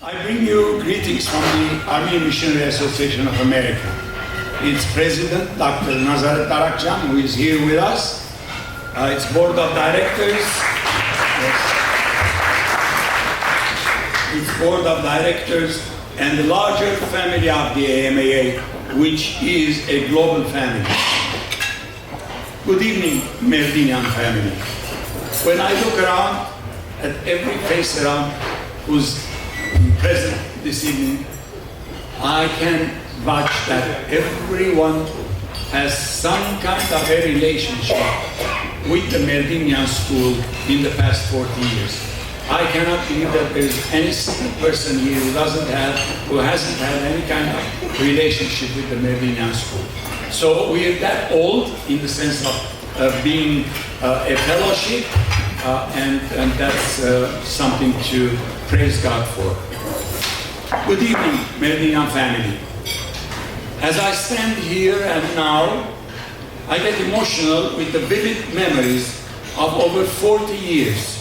I bring you greetings from the Armenian Missionary Association of America. Its president, Dr. Nazaret Darakjan, who is here with us. Its board of directors. Its board of directors and the larger family of the AMAA, which is a global family. Good evening, Merdinian family. When I look around at every face around who's present this evening, I can vouch that everyone has some kind of a relationship with the Merdinian school in the past 40 years. I cannot believe that there is any single person here who hasn't had any kind of relationship with the Merdinian school. So we are that old in the sense of being a fellowship, and that's something to praise God for. Good evening, Merdinian family. As I stand here and now, I get emotional with the vivid memories of over 40 years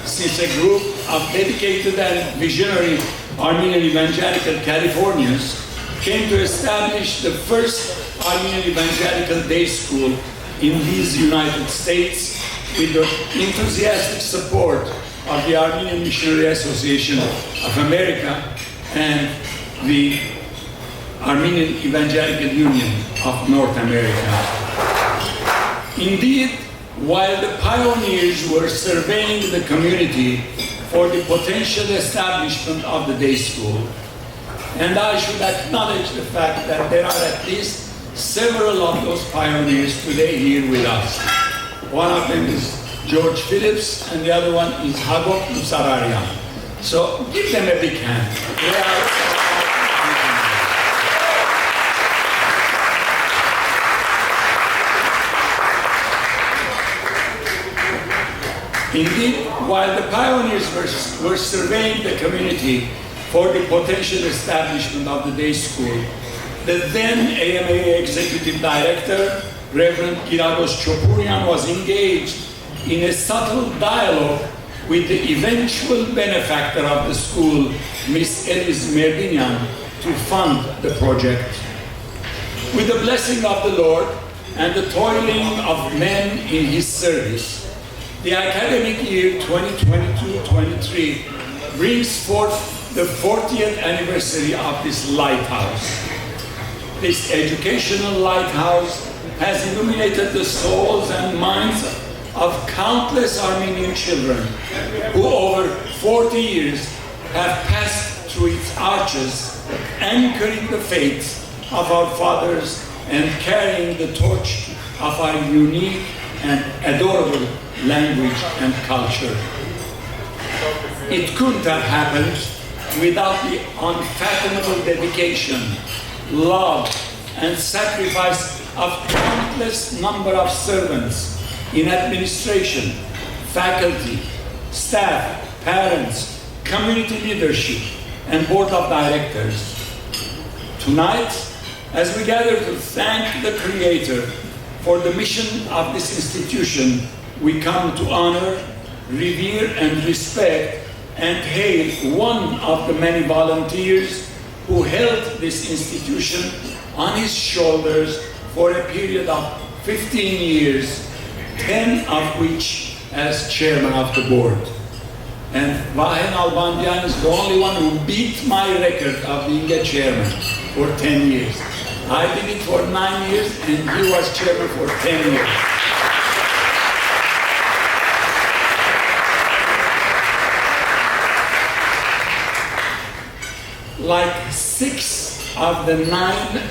since a group of dedicated and visionary Armenian Evangelical Californians came to establish the first Armenian Evangelical Day School in these United States with the enthusiastic support of the Armenian Missionary Association of America and the Armenian Evangelical Union of North America. Indeed, while the pioneers were surveying the community for the potential establishment of the day school, and I should acknowledge the fact that there are at least several of those pioneers today here with us. One of them is George Phillips, and the other one is Hagop Musararian. So give them a big hand. Indeed, while the pioneers were surveying the community for the potential establishment of the day school, the then AMA Executive Director, Reverend Kiragos Chopurian, was engaged in a subtle dialogue with the eventual benefactor of the school, Miss Elis Merdinian, to fund the project. With the blessing of the Lord and the toiling of men in His service, the academic year 2022-23 brings forth the 40th anniversary of this lighthouse. This educational lighthouse has illuminated the souls and minds of countless Armenian children who over 40 years have passed through its arches, anchoring the faith of our fathers and carrying the torch of our unique and adorable language and culture. It couldn't have happened without the unfathomable dedication, love, and sacrifice of countless number of servants in administration, faculty, staff, parents, community leadership, and board of directors. Tonight, as we gather to thank the Creator for the mission of this institution, we come to honor, revere, and respect and hail one of the many volunteers who held this institution on his shoulders for a period of 15 years, 10 of which as chairman of the board. And Vahe Nalbandian is the only one who beat my record of being a chairman for 10 years. I did it for 9 years, and he was chairman for 10 years. Like 6 of the 9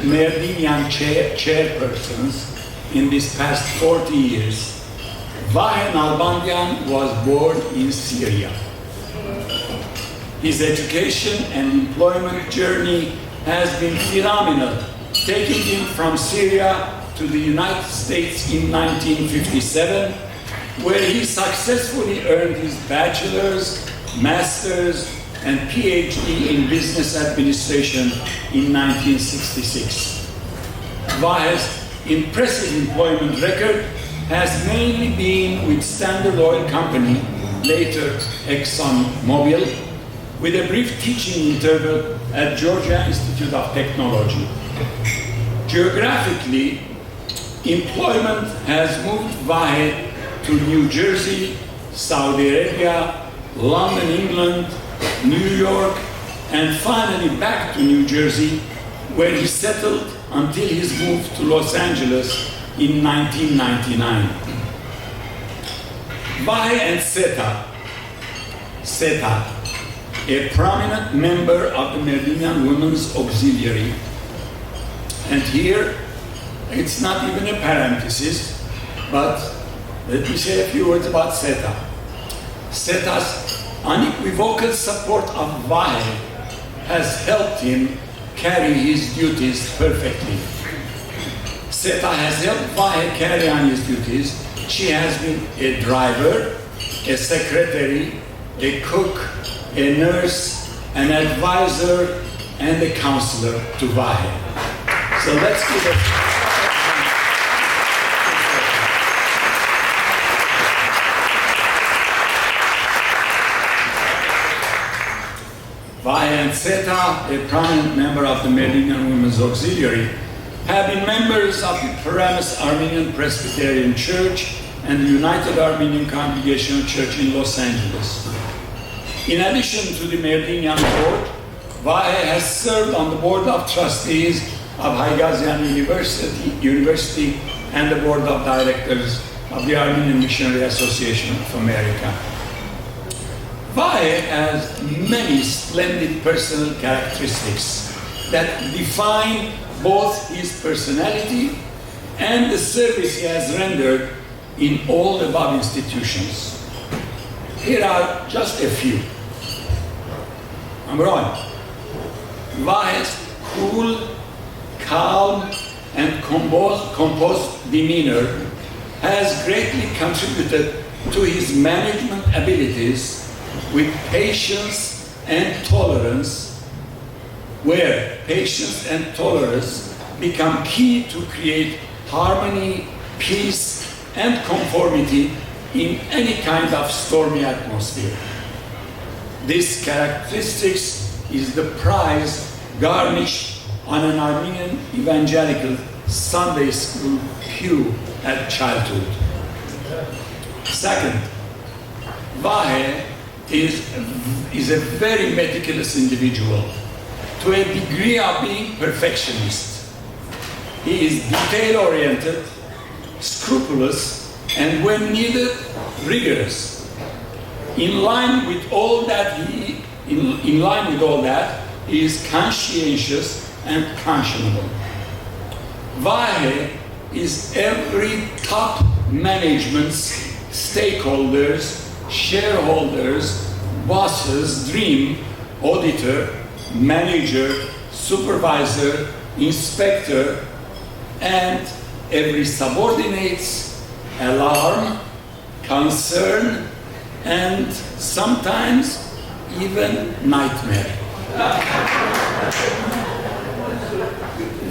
Merdinian chairpersons in this past 40 years, Vahe Nalbandian was born in Syria. His education and employment journey has been phenomenal, taking him from Syria to the United States in 1957, where he successfully earned his bachelor's, master's, and PhD in business administration in 1966. Vahe's impressive employment record has mainly been with Standard Oil Company, later ExxonMobil, with a brief teaching interval at Georgia Institute of Technology. Geographically, employment has moved Vahe to New Jersey, Saudi Arabia, London, England, New York, and finally back to New Jersey, where he settled until his move to Los Angeles in 1999. Vahe and Seta, a prominent member of the Merdinian Women's Auxiliary. And here, it's not even a parenthesis, but let me say a few words about Seta. Seta's unequivocal support of Vahe has helped him carry his duties perfectly. Seta has helped Vahe carry on his duties. She has been a driver, a secretary, a cook, a nurse, an advisor, and a counselor to Vahe. So let's give it. Vahe and Seta, a prominent member of the Merdinian Women's Auxiliary, have been members of the Paramus Armenian Presbyterian Church and the United Armenian Congregational Church in Los Angeles. In addition to the Merdinian board, Vahe has served on the board of trustees of Haigazian University and the board of directors of the Armenian Missionary Association of America. Vahe has many splendid personal characteristics that define both his personality and the service he has rendered in all the above institutions. Here are just a few. Number one, Vahe's cool, calm, and composed demeanor has greatly contributed to his management abilities with patience and tolerance, where patience and tolerance become key to create harmony, peace, and conformity in any kind of stormy atmosphere. This characteristics is the prize garnished on an Armenian Evangelical Sunday school pew at childhood. Second, Vahe is a very meticulous individual, to a degree of being perfectionist. He is detail-oriented, scrupulous, and when needed, rigorous. In line with all that, he is conscientious and conscionable. Vahe is every top management's, stakeholders, shareholders, bosses' dream: auditor, manager, supervisor, inspector, and every subordinate's alarm, concern, and sometimes even nightmare.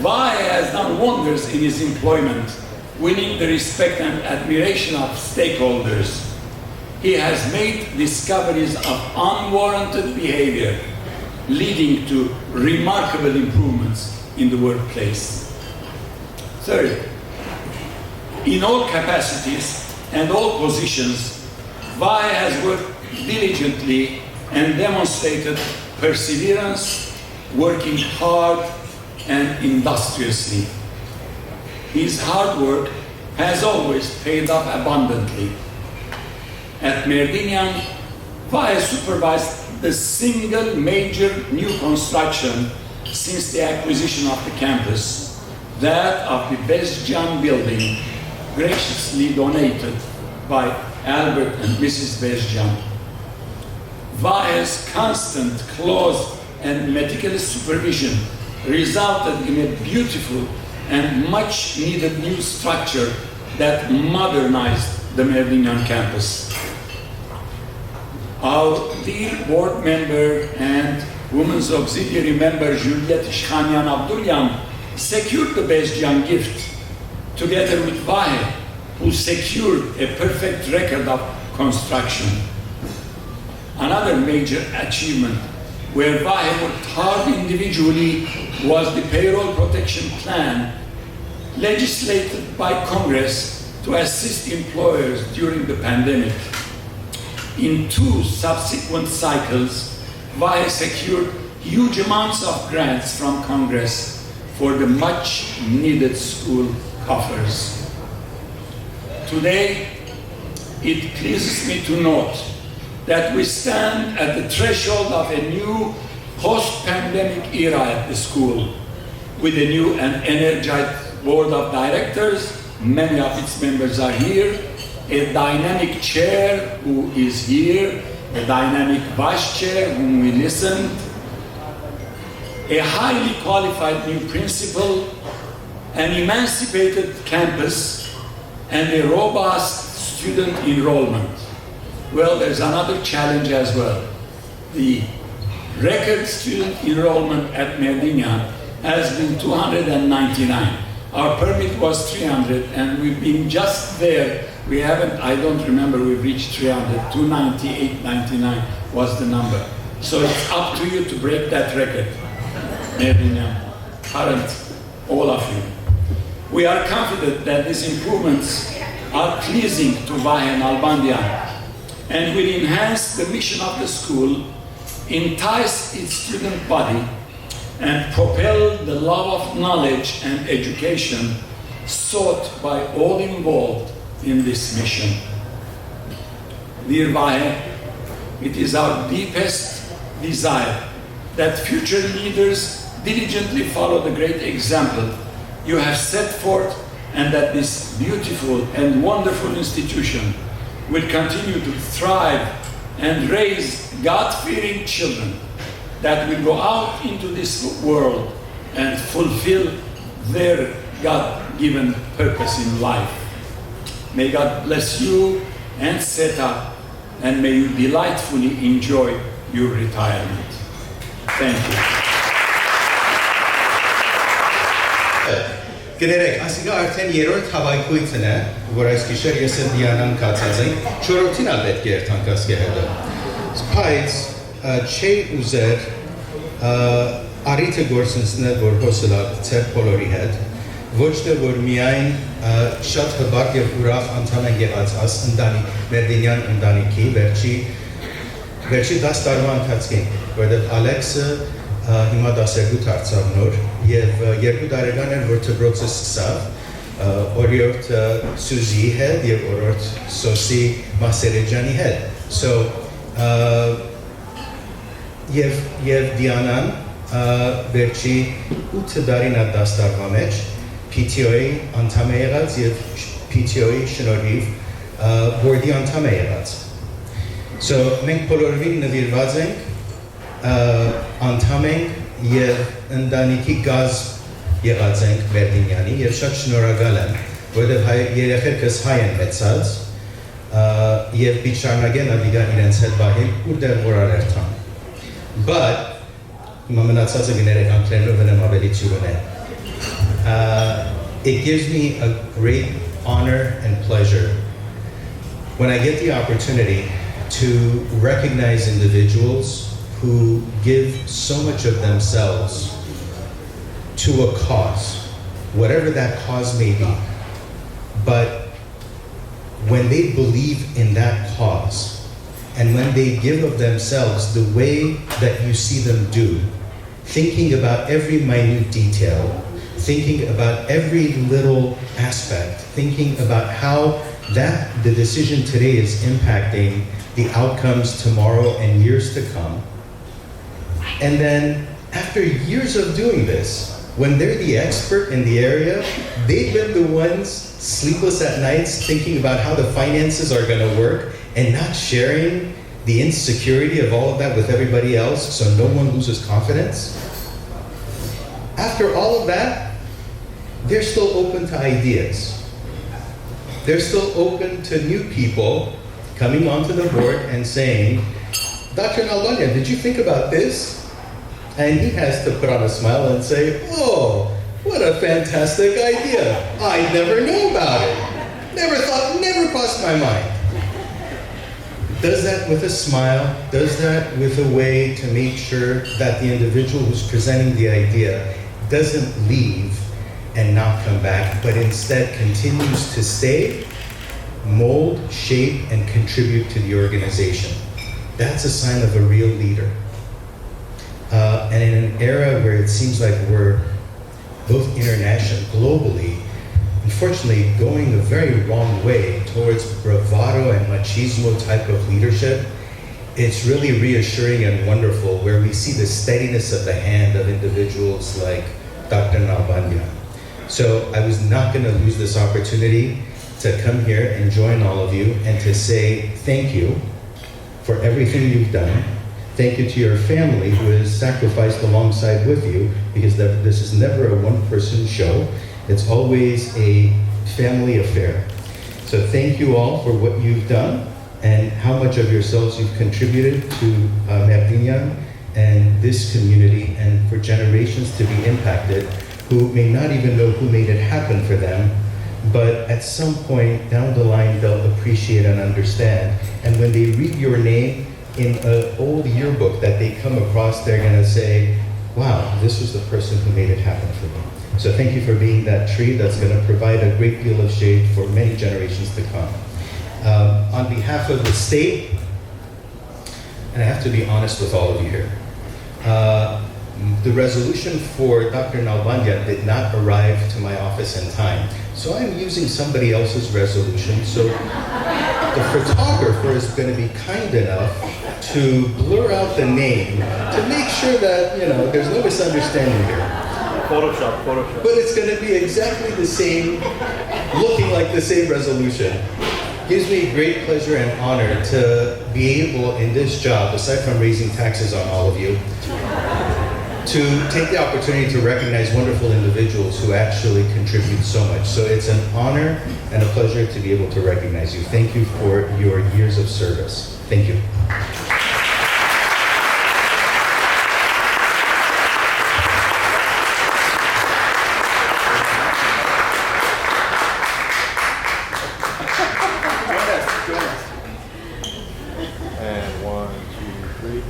Vahe has done wonders in his employment, winning the respect and admiration of stakeholders. He has made discoveries of unwarranted behavior, leading to remarkable improvements in the workplace. Third, in all capacities and all positions, Vahe has worked diligently and demonstrated perseverance, working hard and industriously. His hard work has always paid off abundantly. At Merdinian, Vahe supervised the single major new construction since the acquisition of the campus, that of the Bezcan building, graciously donated by Albert and Mrs. Bezcan. Vahe's constant, close, and meticulous supervision resulted in a beautiful and much-needed new structure that modernized the Merdinian campus. Our dear board member and Women's Auxiliary member Juliet Ishkhanian Abdulyan secured the Bezcan gift, together with Vahe, who secured a perfect record of construction. Another major achievement where Vahe worked hard individually, was the payroll protection plan legislated by Congress to assist employers during the pandemic. In 2 subsequent cycles, Vahe secured huge amounts of grants from Congress for the much needed school coffers. Today, it pleases me to note that we stand at the threshold of a new post-pandemic era at the school, with a new and energized board of directors. Many of its members are here, a dynamic chair who is here, a dynamic vice chair whom we listened, a highly qualified new principal, an emancipated campus, and a robust student enrollment. Well, there's another challenge as well. The record student enrollment at Merdinian has been 299. Our permit was 300, and we've been just there. We haven't, I don't remember we've reached 300, 298, 99 was the number. So it's up to you to break that record, Merdinian, current, all of you. We are confident that these improvements are pleasing to Vahe and Nalbandian, and will enhance the mission of the school, entice its student body, and propel the love of knowledge and education sought by all involved in this mission. Dear Vahe, it is our deepest desire that future leaders diligently follow the great example you have set forth, and that this beautiful and wonderful institution will continue to thrive and raise God-fearing children that will go out into this world and fulfill their God-given purpose in life. May God bless you and Seta, and may you delightfully enjoy your retirement. Thank you. Գներեք, ասիկա արդեն երորդ հավայքույթն է, որ այս գիշեր ես են դիանան կացած ենք, չորորդին ալ պետք է երթանքաս կեհետը։ Սպայց, չի ուզեր արիթը գործնցնել, որ հոսելակ ծեր պոլորի հետ, ոչ թե որ միայն շատ հբարկ և ուրախ անդամ են եղած աս Մերդինյան ընդանիքի վերջի 10 տարվա ընթացքին, որտեղ Ալեքսը հիմա 12 դարձավ նոր և 2 տարեկան են, որ դպրոցը սկսավ օրիորդ Սուզիի հետ և օրորդ Սոսի Մասերեջյանի հետ։ So, և Դիանան վերջի 8 տարին այդ 10 տարվա մեջ PTO-ի անդամ է եղած և PTO-ի շնորհիվ բորդի անդամ է եղած։ So, մենք բոլորովին նվիրված ենք անդամ ենք և ընդանիքի գազ եղած ենք Մերդինյանի և շատ շնորհակալ եմ, որովհետև երեխեքս հայ են մեծած և պիտի շարունակեն ավիգան իրենց հետ բահել ուր որ արերթան։ But, հիմա մնացածը գներեք անգլերենով եմ ավելի ծյուրն է։ It gives me a great honor and pleasure when I get the opportunity to recognize individuals who give so much of themselves to a cause, whatever that cause may be. But when they believe in that cause, and when they give of themselves the way that you see them do, thinking about every minute detail, thinking about every little aspect, thinking about how the decision today is impacting the outcomes tomorrow and years to come. And then after years of doing this, when they're the expert in the area, they've been the ones sleepless at nights thinking about how the finances are going to work and not sharing the insecurity of all of that with everybody else so no one loses confidence. After all of that, they're still open to ideas. They're still open to new people coming onto the board and saying, Dr. Nalbandian, did you think about this? And he has to put on a smile and say, oh, what a fantastic idea. I never knew about it. Never crossed my mind. does that with a smile, does that with a way to make sure that the individual who's presenting the idea doesn't leave and not come back, but instead continues to stay, mold, shape, and contribute to the organization. That's a sign of a real leader. And in an era where it seems like we're both international, globally, unfortunately going a very wrong way towards bravado and machismo type of leadership, it's really reassuring and wonderful where we see the steadiness of the hand of individuals like Dr. Nalbandian. So I was not going to lose this opportunity to come here and join all of you and to say thank you for everything you've done. Thank you to your family who has sacrificed alongside with you, because this is never a one-person show. It's always a family affair. So thank you all for what you've done and how much of yourselves you've contributed to Merdinian and this community, and for generations to be impacted who may not even know who made it happen for them, but at some point down the line they'll appreciate and understand. And when they read your name in an old yearbook that they come across, they're going to say, wow, this was the person who made it happen for me. So thank you for being that tree that's going to provide a great deal of shade for many generations to come. On behalf of the state, and I have to be honest with all of you here, the resolution for Dr. Nalbandian did not arrive to my office in time. So I'm using somebody else's resolution. So the photographer is going to be kind enough to blur out the name to make sure that, there's no misunderstanding here. Photoshop. But it's going to be exactly the same, looking like the same resolution. Gives me great pleasure and honor to be able in this job, aside from raising taxes on all of you, to take the opportunity to recognize wonderful individuals who actually contribute so much. So it's an honor and a pleasure to be able to recognize you. Thank you for your years of service. Thank you. And 1, 2, 3.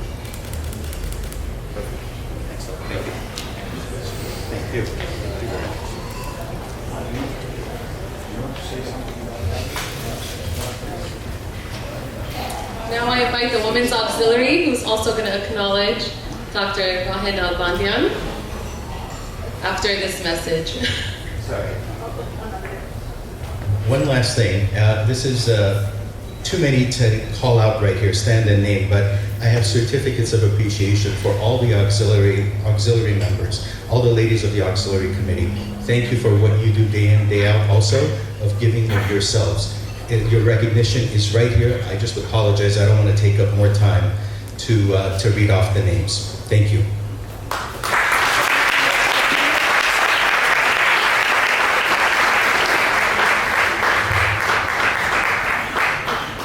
Thank you. Now I invite the Women's Auxiliary, who's also going to acknowledge Dr. Vahe Nalbandian after this message. Sorry. One last thing. This is too many to call out right here, stand and name, but I have certificates of appreciation for all the auxiliary members, all the ladies of the auxiliary committee. Thank you for what you do day in, day out, also of giving of yourselves. Your recognition is right here. I just apologize. I don't want to take up more time to read off the names. Thank you.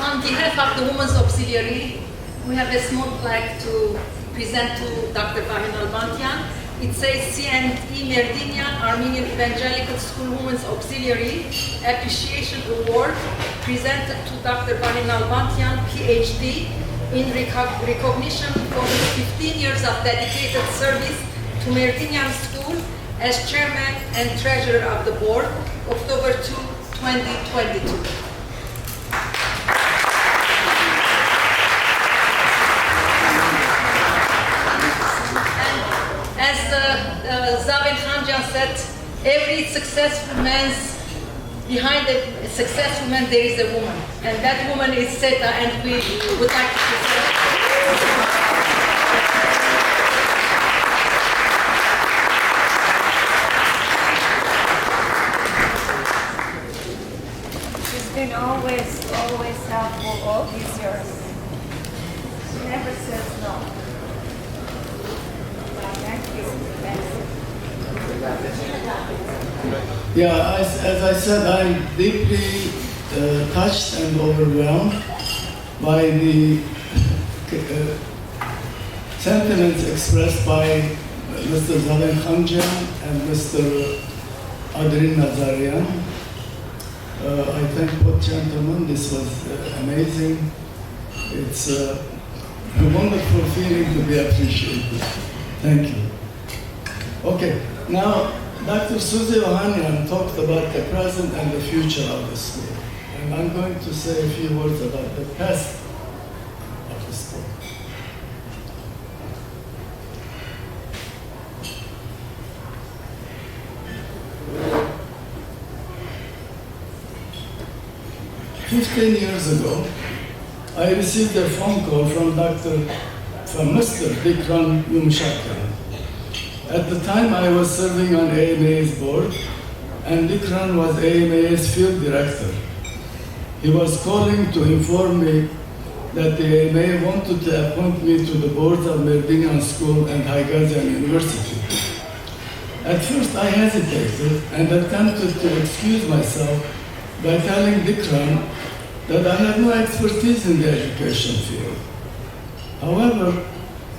On behalf of the Women's Auxiliary, we have a small plaque to present to Dr. Vahe Nalbandian. It says C&E Merdinian Armenian Evangelical School Women's Auxiliary Appreciation Award presented to Dr. Vahe Nalbandian, PhD, in recognition for his 15 years of dedicated service to Merdinian School as Chairman and Treasurer of the Board, October 2, 2022. As Zabin Khanjan said, every successful man's behind a successful man there is a woman, and that woman is Seta, and we would like to present. She's been always helpful all these years. She never says no. Thank you. Yeah, as I said, I'm deeply touched and overwhelmed by the sentiments expressed by Mr. Zabin Khanjan and Mr. Adrin Nazarian. I thank both gentlemen. This was amazing. It's a wonderful feeling to be appreciated. Thank you. Okay, now Dr. Suzy Ohanian talked about the present and the future of the school. And I'm going to say a few words about the past of the school. "15 years ago, I received a phone call from Mr. Dikran Yumshakan. At the time, I was serving on AMA's board, and Dikran was AMA's field director. He was calling to inform me that the AMA wanted to appoint me to the boards of Merdinian School and Haigazian University. At first, I hesitated and attempted to excuse myself by telling Dikran that I had no expertise in the education field. However,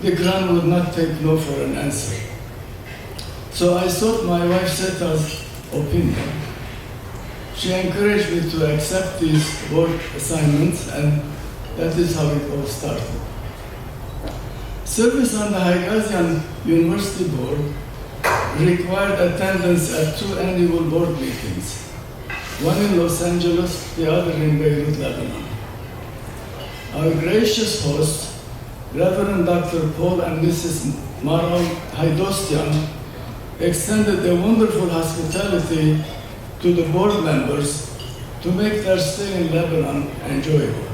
Dikran would not take no for an answer. So I sought my wife Seta's opinion. She encouraged me to accept these board assignments, and that is how it all started. Service on the Haigazian University Board required attendance at 2 annual board meetings, one in Los Angeles, the other in Beirut, Lebanon. Our gracious host, Reverend Dr. Paul and Mrs. Maral Haidostian, extended a wonderful hospitality to the board members to make their stay in Lebanon enjoyable.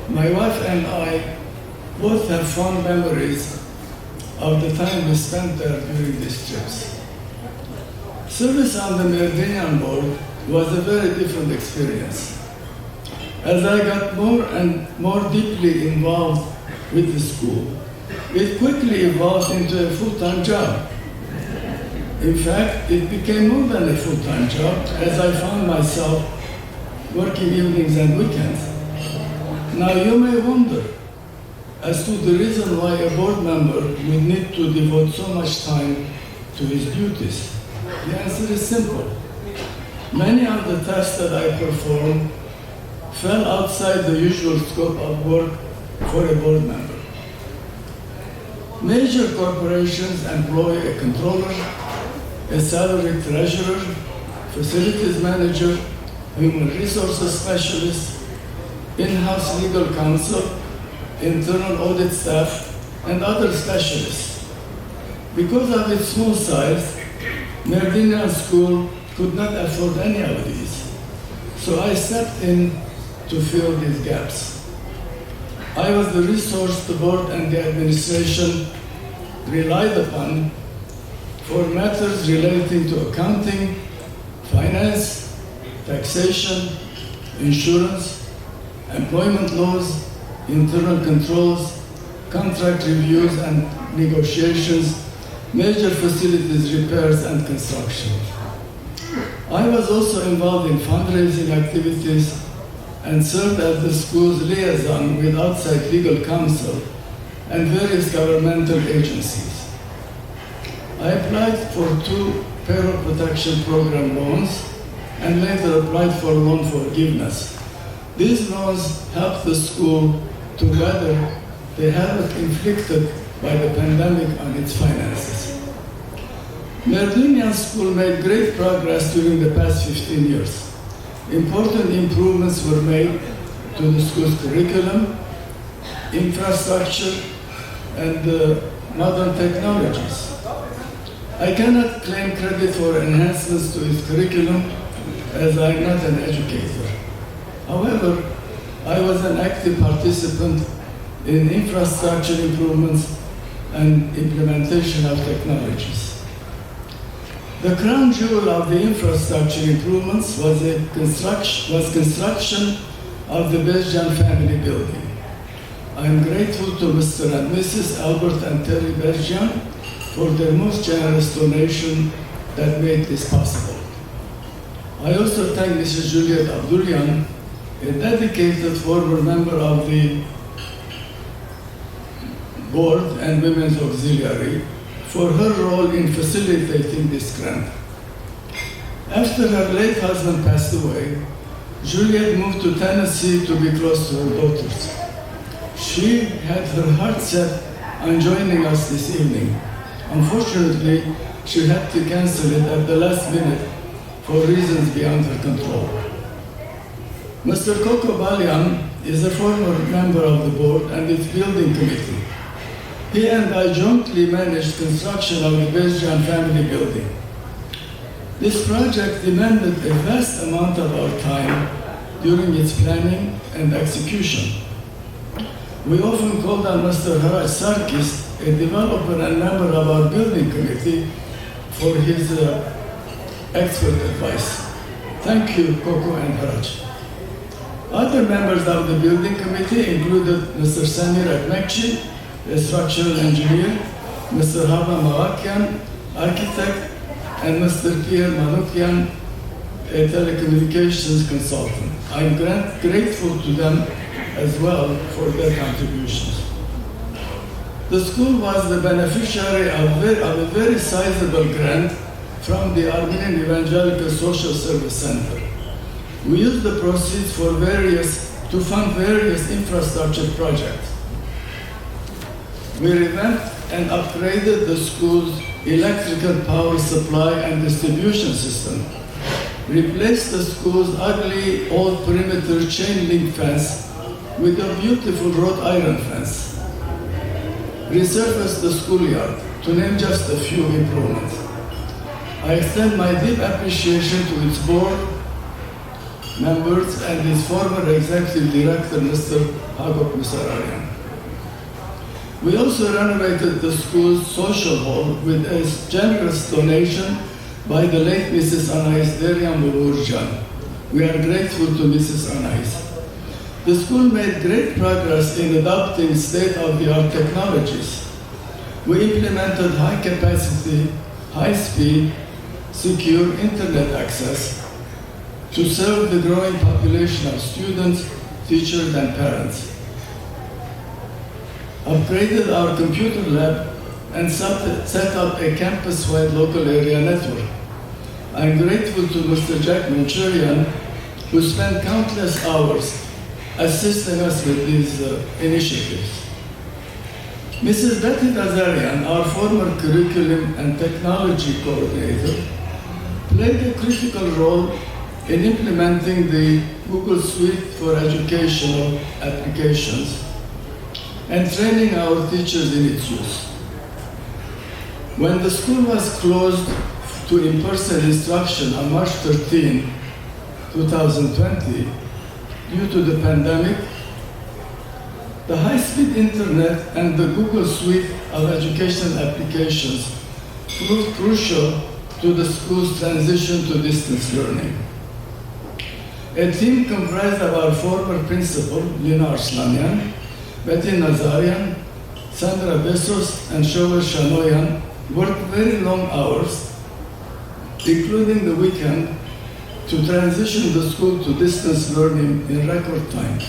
My wife and I both have fond memories of the time we spent there during these trips. Service on the Merdinian board was a very different experience. As I got more and more deeply involved with the school, it quickly evolved into a full-time job. In fact, it became more than a full-time job, as I found myself working evenings and weekends. Now you may wonder as to the reason why a board member would need to devote so much time to his duties. The answer is simple. Many of the tasks that I performed fell outside the usual scope of work for a board member. Major corporations employ a controller, a salaried treasurer, facilities manager, human resources specialist, in-house legal counsel, internal audit staff, and other specialists. Because of its small size, Merdinian School could not afford any of these. So I stepped in to fill these gaps. I was the resource the board and the administration relied upon for matters relating to accounting, finance, taxation, insurance, employment laws, internal controls, contract reviews and negotiations, major facilities repairs and construction. I was also involved in fundraising activities and served as the school's liaison with outside legal counsel and various governmental agencies. I applied for 2 payroll protection program loans and later applied for loan forgiveness. These loans helped the school to weather the havoc inflicted by the pandemic on its finances. Merdinian School made great progress during the past 15 years. Important improvements were made to the school's curriculum, infrastructure, and modern technologies. I cannot claim credit for enhancements to its curriculum as I am not an educator. However, I was an active participant in infrastructure improvements and implementation of technologies. The crown jewel of the infrastructure improvements was construction of the Berjan family building. I am grateful to Mr. and Mrs. Albert and Terry Berjan for their most generous donation that made this possible. I also thank Mrs. Juliet Abdulyan, a dedicated former member of the board and Women's Auxiliary, for her role in facilitating this grant. After her late husband passed away, Juliet moved to Tennessee to be close to her daughters. She had her heart set on joining us this evening. Unfortunately, she had to cancel it at the last minute for reasons beyond her control. Mr. Coco Balian is a former member of the board and its building committee. He and I jointly managed construction of the Bezjan family building. This project demanded a vast amount of our time during its planning and execution. We often called on Mr. Haraj Sarkis, a developer and member of our building committee, for his expert advice. Thank you, Coco and Haraj. Other members of the building committee included Mr. Samir Ekmekci, a structural engineer, Mr. Hava Mawakyan, architect, and Mr. Pierre Manukyan, a telecommunications consultant. I'm grateful to them as well for their contributions. The school was the beneficiary of a very sizable grant from the Armenian Evangelical Social Service Center. We used the proceeds to fund various infrastructure projects. We revamped and upgraded the school's electrical power supply and distribution system, replaced the school's ugly old perimeter chain link fence with a beautiful wrought iron fence, resurfaced the schoolyard, to name just a few improvements. I extend my deep appreciation to its board members and its former executive director, Mr. Hagop Misararian. We also renovated the school's social hall with a generous donation by the late Mrs. Anais Deryan Mulurjan. We are grateful to Mrs. Anais. The school made great progress in adopting state-of-the-art technologies. We implemented high-capacity, high-speed, secure internet access to serve the growing population of students, teachers, and parents. Upgraded our computer lab and set up a campus-wide local area network. I'm grateful to Mr. Jack Manchurian, who spent countless hours assisting us with these initiatives. Mrs. Betty Nazarian, our former curriculum and technology coordinator, played a critical role in implementing the Google Suite for educational applications and training our teachers in its use. When the school was closed to in-person instruction on March 13, 2020, due to the pandemic, the high-speed internet and the Google Suite of educational applications proved crucial to the school's transition to distance learning. A team comprised of our former principal, Lina Arslanyan, Betty Nazarian, Sandra Besos, and Shover Shanoyan worked very long hours, including the weekend, to transition the school to distance learning in record time.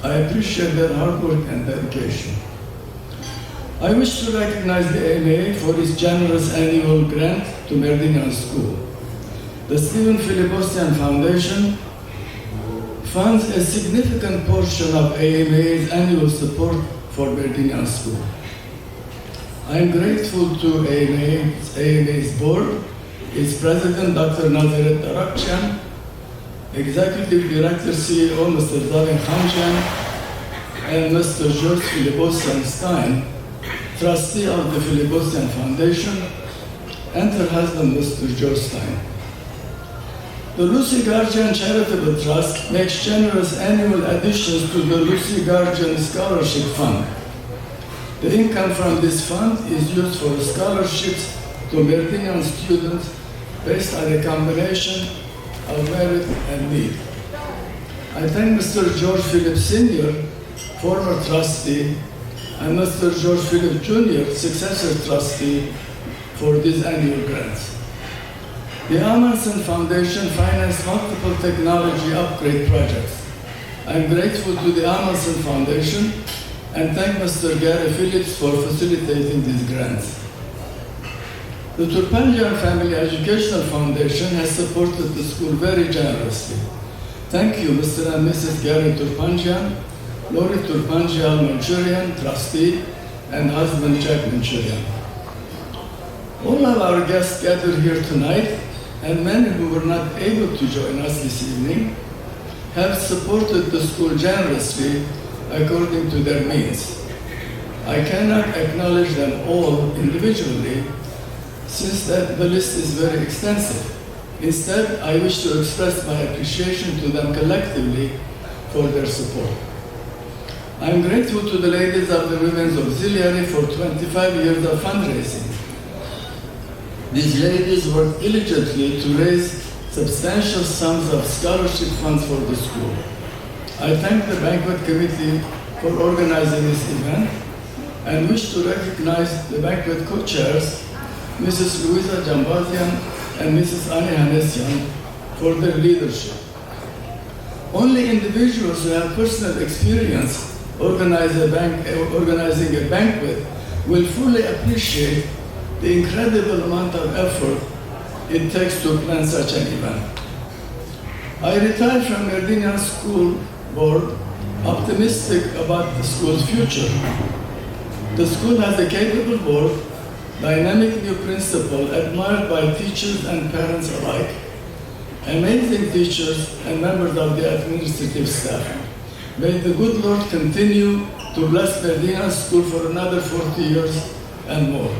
I appreciate their hard work and dedication. I wish to recognize the AMA for its generous annual grant to Merdinian School. The Stephen Philipposian Foundation funds a significant portion of AMA's annual support for Merdinian School. I am grateful to AMA's board, its president, Dr. Nazaret Tarakcan, executive director, CEO, Mr. Zaven Khanjan, and Mr. George Philipposian Stein, trustee of the Philipposian Foundation, and her husband, Mr. Joe Stein. The Lucy Guardian Charitable Trust makes generous annual additions to the Lucy Guardian Scholarship Fund. The income from this fund is used for scholarships to Merdinian students based on a combination of merit and need. I thank Mr. George Philip Sr., former trustee, and Mr. George Philip Jr., successor trustee, for these annual grants. The Amundsen Foundation financed multiple technology upgrade projects. I am grateful to the Amundsen Foundation and thank Mr. Gary Phillips for facilitating these grants. The Turpanjian Family Educational Foundation has supported the school very generously. Thank you, Mr. and Mrs. Gary Turpanjian, Lori Turpanjian Manchurian, trustee, and husband Jack Manchurian. All of our guests gathered here tonight, and many who were not able to join us this evening, have supported the school generously according to their means. I cannot acknowledge them all individually, since the list is very extensive. Instead, I wish to express my appreciation to them collectively for their support. I am grateful to the ladies of the Women's Auxiliary for 25 years of fundraising. These ladies worked diligently to raise substantial sums of scholarship funds for the school. I thank the banquet committee for organizing this event and wish to recognize the banquet co-chairs, Mrs. Louisa Jambazian and Mrs. Annie Hanessian, for their leadership. Only individuals who have personal experience organizing a banquet will fully appreciate the incredible amount of effort it takes to plan such an event. I retired from Merdinian School Board optimistic about the school's future. The school has a capable board, dynamic new principal admired by teachers and parents alike, amazing teachers and members of the administrative staff. May the good Lord continue to bless Merdinian School for another 40 years and more.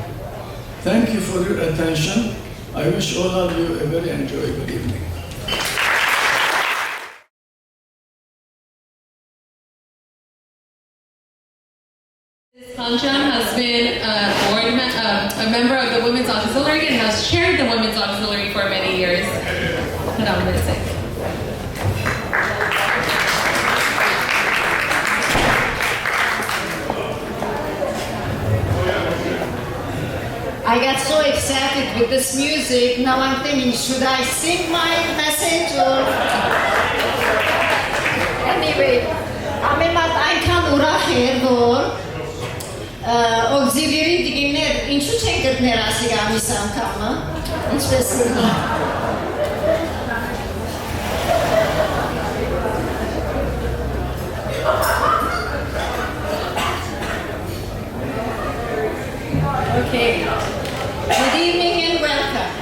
Thank you for your attention. I wish all of you a very enjoyable evening. Sanjan has been a member of the Women's Auxiliary and has chaired the Women's Auxiliary for many years. Hold on a second. I got so excited with this music. Now I'm thinking, should I sing my message or? Anyway, ամենատ այնքան ուրախ էր, որ auxiliary դիգիններ ինչու չեն գտներ ասի ամիս անգամը, ինչպես Okay. Good evening and welcome.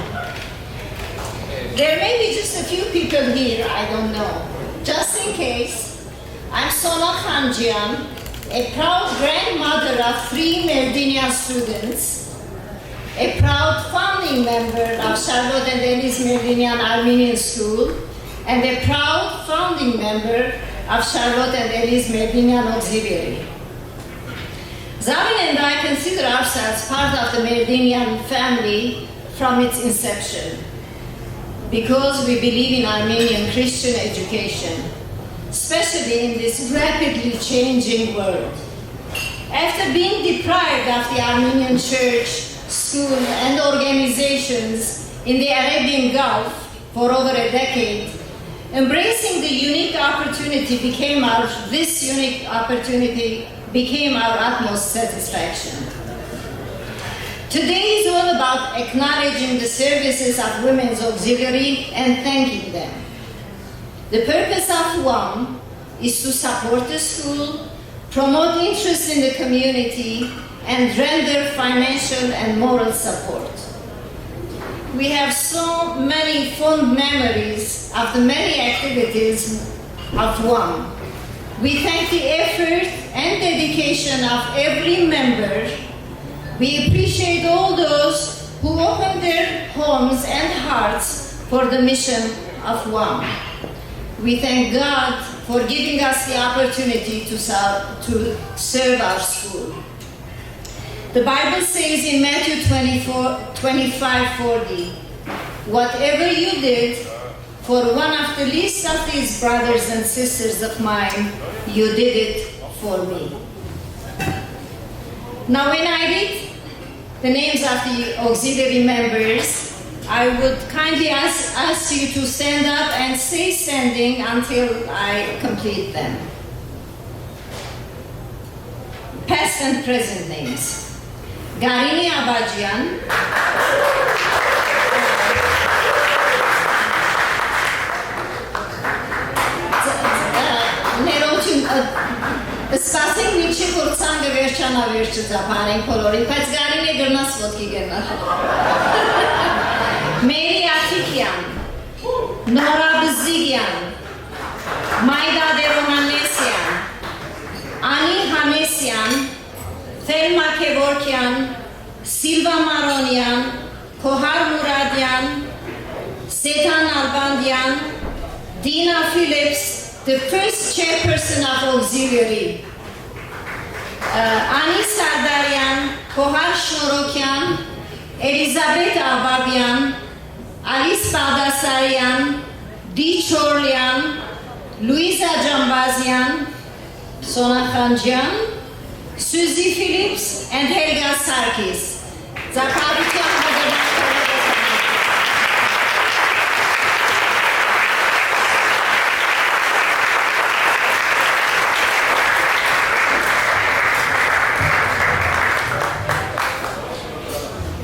There may be just a few people here, I don't know. Just in case, I'm Sona Khanjian, a proud grandmother of 3 Merdinian students, a proud founding member of Charlotte and Elise Merdinian Armenian School, and a proud founding member of Charlotte and Elise Merdinian Auxiliary. Zavin and I consider ourselves part of the Merdinian family from its inception because we believe in Armenian Christian education, especially in this rapidly changing world. After being deprived of the Armenian church, school, and organizations in the Arabian Gulf for over a decade, embracing the unique opportunity became our utmost satisfaction. Today is all about acknowledging the services of Women's Auxiliary and thanking them. The purpose of WAM is to support the school, promote interest in the community, and render financial and moral support. We have so many fond memories of the many activities of WAM. We thank the effort and dedication of every member. We appreciate all those who opened their homes and hearts for the mission of WAM. We thank God for giving us the opportunity to serve our school. The Bible says in Matthew 25:40, whatever you did for one of the least of these brothers and sisters of mine, you did it for me. Now when I read the names of the auxiliary members, I would kindly ask you to stand up and stay standing until I complete them. Past and present names. Garini Abajian, վերջանավերջը ծափարենք բոլորին, բայց գարին է գրնաս ոտքի գնալ։ Մերի Աթիկյան, Նորա Բզիգյան, Մայդա Դերոհանեսյան, Անի Հանեսյան, Թելմա Քևորքյան, Սիլվա Մարոնյան, Քոհար Մուրադյան, Setan Nalbandian, Dina Phillips, the first chairperson of auxiliary, Ani Sardarian, Kohar Shnorokyan, Elizabeth Ababian, Alice Baldasarian, Dee Chorlian, Louisa Jambazian, Sona Khanjian, Suzy Phillips, and Helga Sarkis.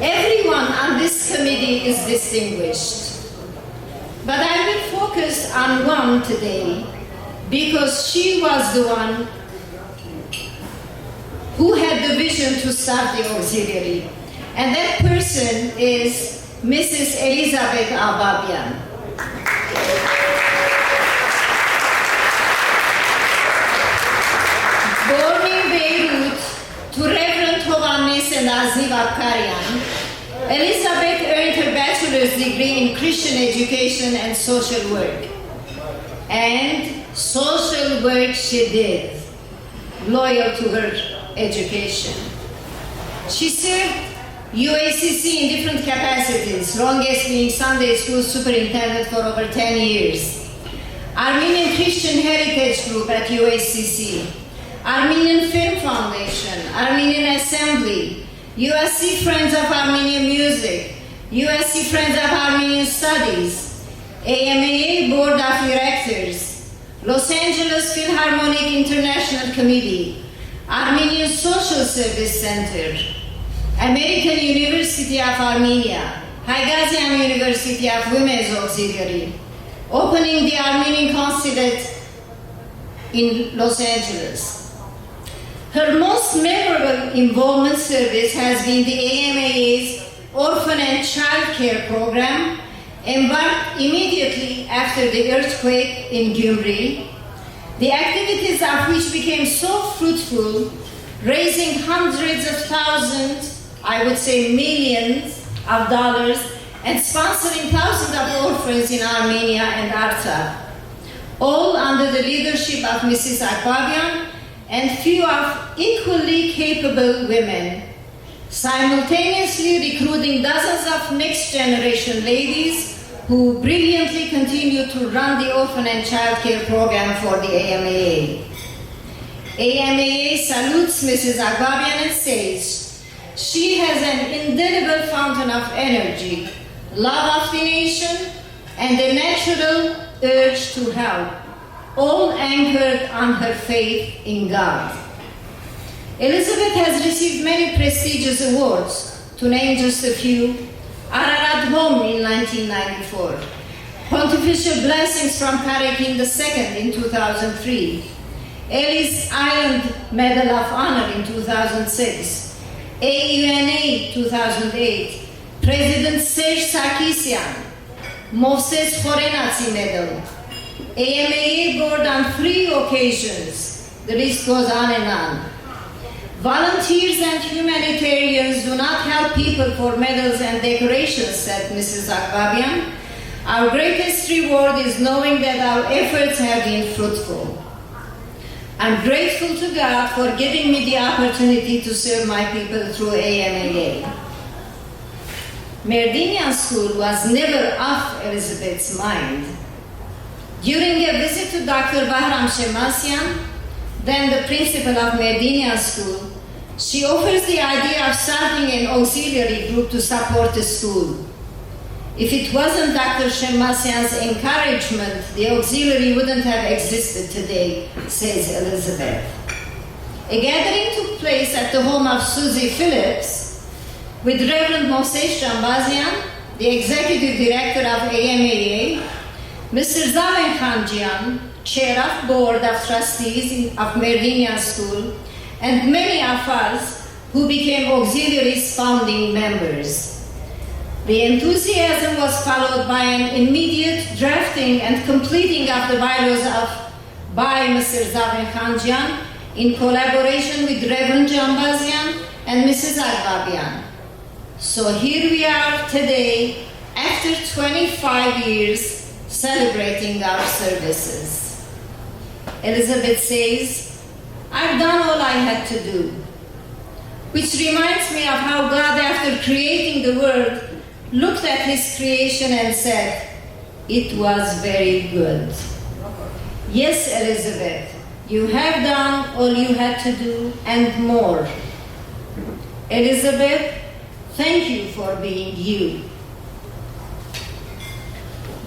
Everyone on this committee is distinguished, but I will focus on one today because she was the one who had the vision to start the auxiliary, and that person is Mrs. Elizabeth Ababian. Born in Beirut to Reverend Hovannes and Aziz Akkarian, Elizabeth earned her bachelor's degree in Christian education and social work. And social work she did, loyal to her education. She served UACC in different capacities, longest being Sunday school superintendent for over 10 years. Armenian Christian Heritage Group at UACC, Armenian Film Foundation, Armenian Assembly, USC Friends of Armenian Music, USC Friends of Armenian Studies, AMAA Board of Directors, Los Angeles Philharmonic International Committee, Armenian Social Service Center, American University of Armenia, Haigazian University of Women's Auxiliary, opening the Armenian Consulate in Los Angeles. Her most memorable involvement service has been the AMAA's Orphan and Child Care Program, embarked immediately after the earthquake in Gyumri, the activities of which became so fruitful, raising hundreds of thousands, I would say millions of dollars, and sponsoring thousands of orphans in Armenia and Artsakh, all under the leadership of Mrs. Akbabian and few of equally capable women, simultaneously recruiting dozens of next generation ladies who brilliantly continue to run the orphan and child care program for the AMAA. AMAA salutes Mrs. Akbabian and says, she has an indelible fountain of energy, love of the nation, and a natural urge to help, all anchored on her faith in God. Elizabeth has received many prestigious awards, to name just a few: Ararat Home in 1994, Pontifical Blessings from Karakin II in 2003, Ellis Island Medal of Honor in 2006, AUNA 2008, President Serge Sarkisian, Moses Khorenatsi Medal, AMAA Board on 3 occasions, the list goes on and on. Volunteers and humanitarians do not help people for medals and decorations, said Mrs. Akbabian. Our greatest reward is knowing that our efforts have been fruitful. I'm grateful to God for giving me the opportunity to serve my people through AMAA. Merdinian School was never off Elizabeth's mind. During a visit to Dr. Bahram Shemasian, then the principal of Merdinian School, she offers the idea of starting an auxiliary group to support the school. If it wasn't Dr. Shemasian's encouragement, the auxiliary wouldn't have existed today, says Elizabeth. A gathering took place at the home of Suzy Phillips with Reverend Moses Jambazian, the executive director of AMAA, Mr. Zaven Khanjian, chair of board of trustees of Merdinian School, and many of us who became auxiliaries founding members. The enthusiasm was followed by an immediate drafting and completing of the bylaws by Mr. Zavin Khanjian in collaboration with Reverend Jambazian and Mrs. Agbabian. So here we are today, after 25 years, celebrating our services. Elizabeth says, I've done all I had to do, which reminds me of how God, after creating the world, looked at his creation and said, it was very good. Yes, Elizabeth, you have done all you had to do and more. Elizabeth, thank you for being you.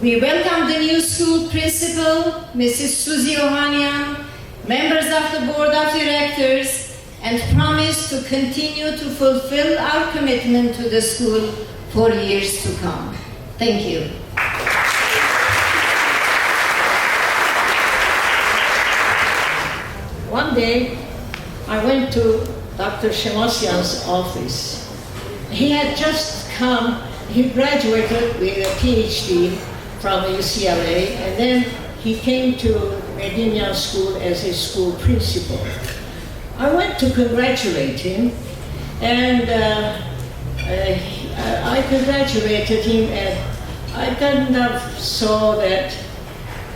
We welcome the new school principal, Mrs. Suzy Ohanian, members of the board of directors, and promise to continue to fulfill our commitment to the school for years to come. Thank you. One day, I went to Dr. Shemosian's office. He had just come, he graduated with a PhD from UCLA, and then he came to Merdinian School as his school principal. I went to congratulate him, and I congratulated him, and I kind of saw that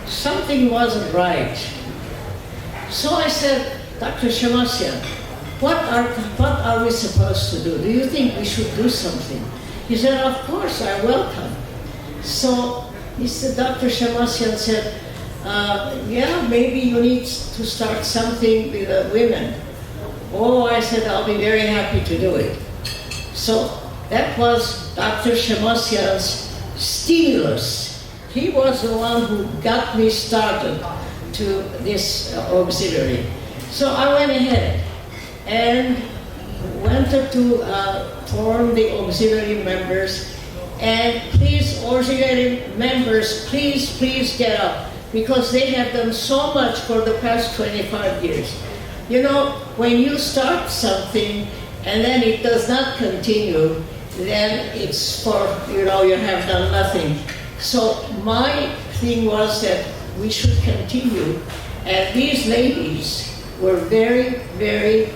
something wasn't right. So I said, Dr. Shemosian, what are we supposed to do? Do you think we should do something? He said, of course, I welcome. So he said, Dr. Shemosian said, yeah, maybe you need to start something with women. Oh, I said, I'll be very happy to do it. So that was Dr. Shemosian's stimulus. He was the one who got me started to this auxiliary. So I went ahead and wanted to form the auxiliary members. And please, auxiliary members, please get up, because they have done so much for the past 25 years. You know, when you start something and then it does not continue, then it's for, you know, you have done nothing. So my thing was that we should continue. And these ladies were very, very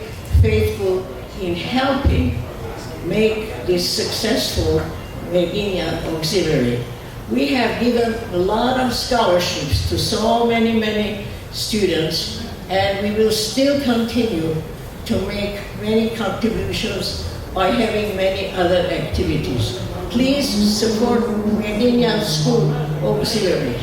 faithful in helping make this successful Merdinian auxiliary. We have given a lot of scholarships to so many students, and we will still continue to make many contributions by having many other activities. Please support Merdinian School Auxiliary.